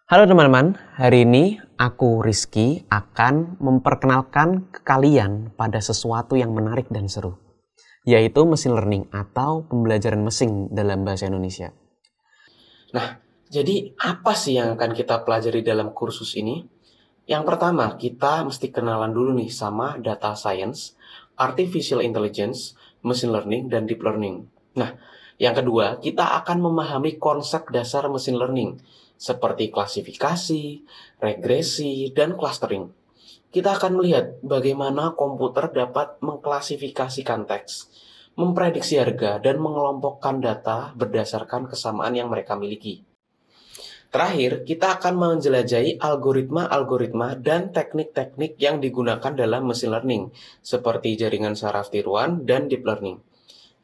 Halo teman-teman, hari ini aku Rizky akan memperkenalkan ke kalian pada sesuatu yang menarik dan seru, yaitu machine learning atau pembelajaran mesin dalam bahasa Indonesia. Nah, jadi apa sih yang akan kita pelajari dalam kursus ini? Yang pertama, kita mesti kenalan dulu nih sama data science, artificial intelligence, machine learning, dan deep learning. Nah, yang kedua, kita akan memahami konsep dasar machine learning, seperti klasifikasi, regresi, dan clustering. Kita akan melihat bagaimana komputer dapat mengklasifikasikan teks, memprediksi harga, dan mengelompokkan data berdasarkan kesamaan yang mereka miliki. Terakhir, kita akan menjelajahi algoritma-algoritma dan teknik-teknik yang digunakan dalam machine learning, seperti jaringan saraf tiruan dan deep learning.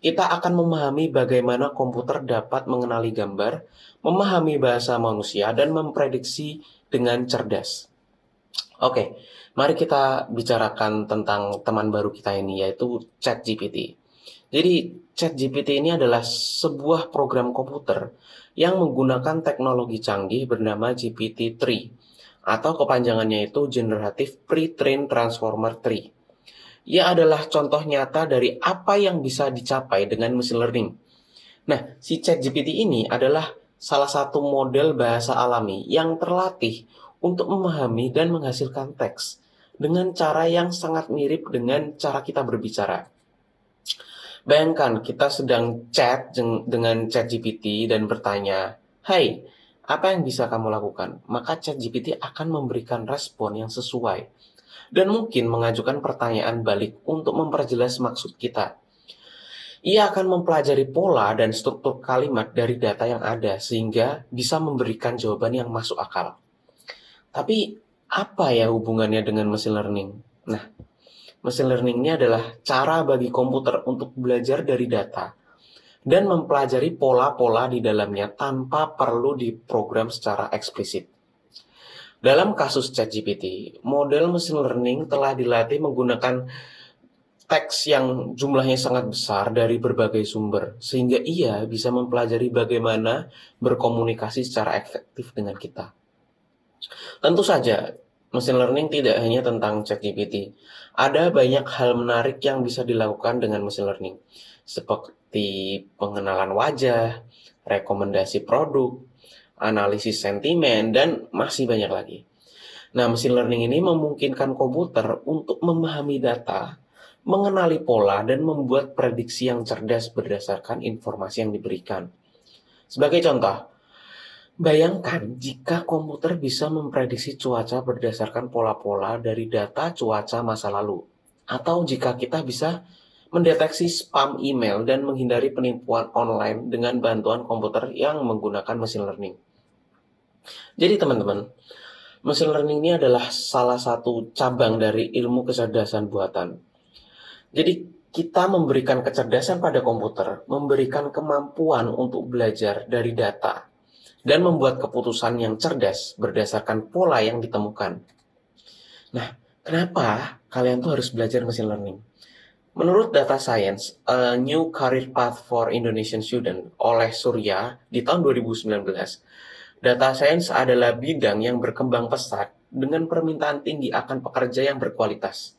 Kita akan memahami bagaimana komputer dapat mengenali gambar, memahami bahasa manusia, dan memprediksi dengan cerdas. Oke, mari kita bicarakan tentang teman baru kita ini, yaitu ChatGPT. Jadi, ChatGPT ini adalah sebuah program komputer yang menggunakan teknologi canggih bernama GPT-3, atau kepanjangannya itu Generative Pre-trained Transformer 3. Ia adalah contoh nyata dari apa yang bisa dicapai dengan machine learning. Nah, si ChatGPT ini adalah salah satu model bahasa alami yang terlatih untuk memahami dan menghasilkan teks dengan cara yang sangat mirip dengan cara kita berbicara. Bayangkan kita sedang chat dengan ChatGPT dan bertanya, "Hai, apa yang bisa kamu lakukan?" Maka ChatGPT akan memberikan respon yang sesuai dan mungkin mengajukan pertanyaan balik untuk memperjelas maksud kita. Ia akan mempelajari pola dan struktur kalimat dari data yang ada sehingga bisa memberikan jawaban yang masuk akal. Tapi apa ya hubungannya dengan machine learning? Nah, machine learning ini adalah cara bagi komputer untuk belajar dari data dan mempelajari pola-pola di dalamnya tanpa perlu diprogram secara eksplisit. Dalam kasus ChatGPT, model machine learning telah dilatih menggunakan teks yang jumlahnya sangat besar dari berbagai sumber, sehingga ia bisa mempelajari bagaimana berkomunikasi secara efektif dengan kita. Tentu saja, machine learning tidak hanya tentang ChatGPT. Ada banyak hal menarik yang bisa dilakukan dengan machine learning, seperti pengenalan wajah, rekomendasi produk, analisis sentimen, dan masih banyak lagi. Nah, machine learning ini memungkinkan komputer untuk memahami data, mengenali pola, dan membuat prediksi yang cerdas berdasarkan informasi yang diberikan. Sebagai contoh, bayangkan jika komputer bisa memprediksi cuaca berdasarkan pola-pola dari data cuaca masa lalu. Atau jika kita bisa mendeteksi spam email dan menghindari penipuan online dengan bantuan komputer yang menggunakan machine learning. Jadi teman-teman, machine learning ini adalah salah satu cabang dari ilmu kecerdasan buatan. Jadi kita memberikan kecerdasan pada komputer, memberikan kemampuan untuk belajar dari data, dan membuat keputusan yang cerdas berdasarkan pola yang ditemukan. Nah, kenapa kalian tuh harus belajar machine learning? Menurut Data Science, A New Career Path for Indonesian Student oleh Surya di tahun 2019, Data Science adalah bidang yang berkembang pesat dengan permintaan tinggi akan pekerja yang berkualitas.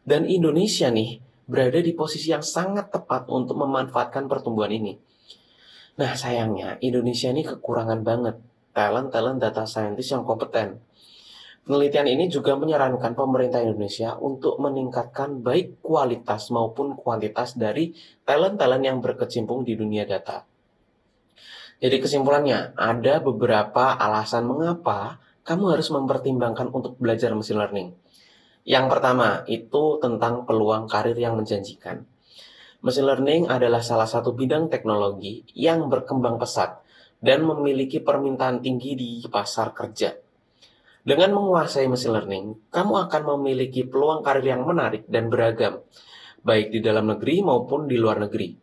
Dan Indonesia nih berada di posisi yang sangat tepat untuk memanfaatkan pertumbuhan ini. Nah, sayangnya Indonesia ini kekurangan banget talent-talent data scientist yang kompeten. Penelitian ini juga menyarankan pemerintah Indonesia untuk meningkatkan baik kualitas maupun kuantitas dari talent-talent yang berkecimpung di dunia data. Jadi kesimpulannya, ada beberapa alasan mengapa kamu harus mempertimbangkan untuk belajar machine learning. Yang pertama, itu tentang peluang karir yang menjanjikan. Machine learning adalah salah satu bidang teknologi yang berkembang pesat dan memiliki permintaan tinggi di pasar kerja. Dengan menguasai machine learning, kamu akan memiliki peluang karir yang menarik dan beragam, baik di dalam negeri maupun di luar negeri.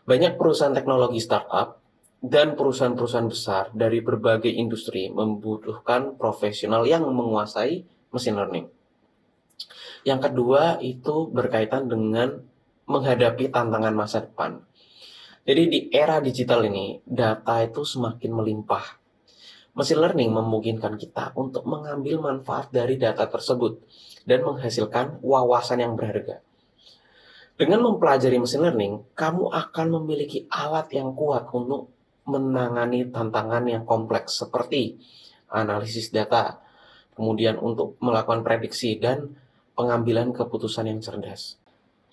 Banyak perusahaan teknologi startup dan perusahaan-perusahaan besar dari berbagai industri membutuhkan profesional yang menguasai machine learning. Yang kedua itu berkaitan dengan menghadapi tantangan masa depan. Jadi di era digital ini, data itu semakin melimpah. Machine learning memungkinkan kita untuk mengambil manfaat dari data tersebut dan menghasilkan wawasan yang berharga. Dengan mempelajari machine learning, kamu akan memiliki alat yang kuat untuk menangani tantangan yang kompleks seperti analisis data, kemudian untuk melakukan prediksi dan pengambilan keputusan yang cerdas.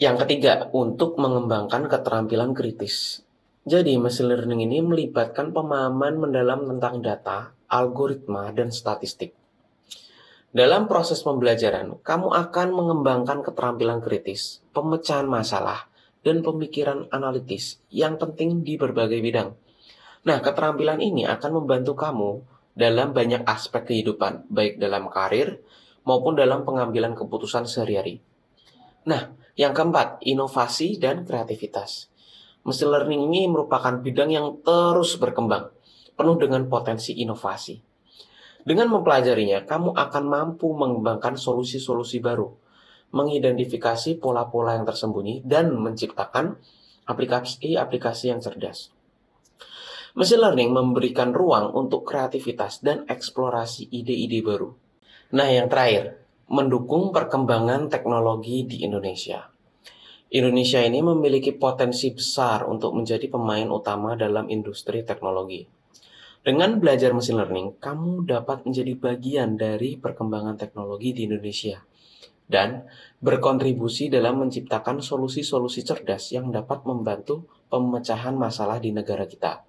Yang ketiga, untuk mengembangkan keterampilan kritis. Jadi, machine learning ini melibatkan pemahaman mendalam tentang data, algoritma, dan statistik. Dalam proses pembelajaran, kamu akan mengembangkan keterampilan kritis, pemecahan masalah, dan pemikiran analitis yang penting di berbagai bidang. Nah, keterampilan ini akan membantu kamu dalam banyak aspek kehidupan, baik dalam karir maupun dalam pengambilan keputusan sehari-hari. Nah, yang keempat, inovasi dan kreativitas. Machine learning ini merupakan bidang yang terus berkembang, penuh dengan potensi inovasi. Dengan mempelajarinya, kamu akan mampu mengembangkan solusi-solusi baru, mengidentifikasi pola-pola yang tersembunyi, dan menciptakan aplikasi-aplikasi yang cerdas. Machine learning memberikan ruang untuk kreativitas dan eksplorasi ide-ide baru. Nah, yang terakhir, mendukung perkembangan teknologi di Indonesia. Indonesia ini memiliki potensi besar untuk menjadi pemain utama dalam industri teknologi. Dengan belajar machine learning, kamu dapat menjadi bagian dari perkembangan teknologi di Indonesia dan berkontribusi dalam menciptakan solusi-solusi cerdas yang dapat membantu pemecahan masalah di negara kita.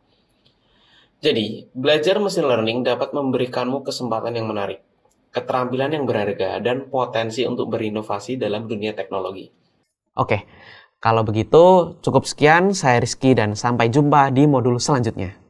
Jadi, belajar machine learning dapat memberikanmu kesempatan yang menarik, keterampilan yang berharga, dan potensi untuk berinovasi dalam dunia teknologi. Oke, kalau begitu cukup sekian, saya Rizky dan sampai jumpa di modul selanjutnya.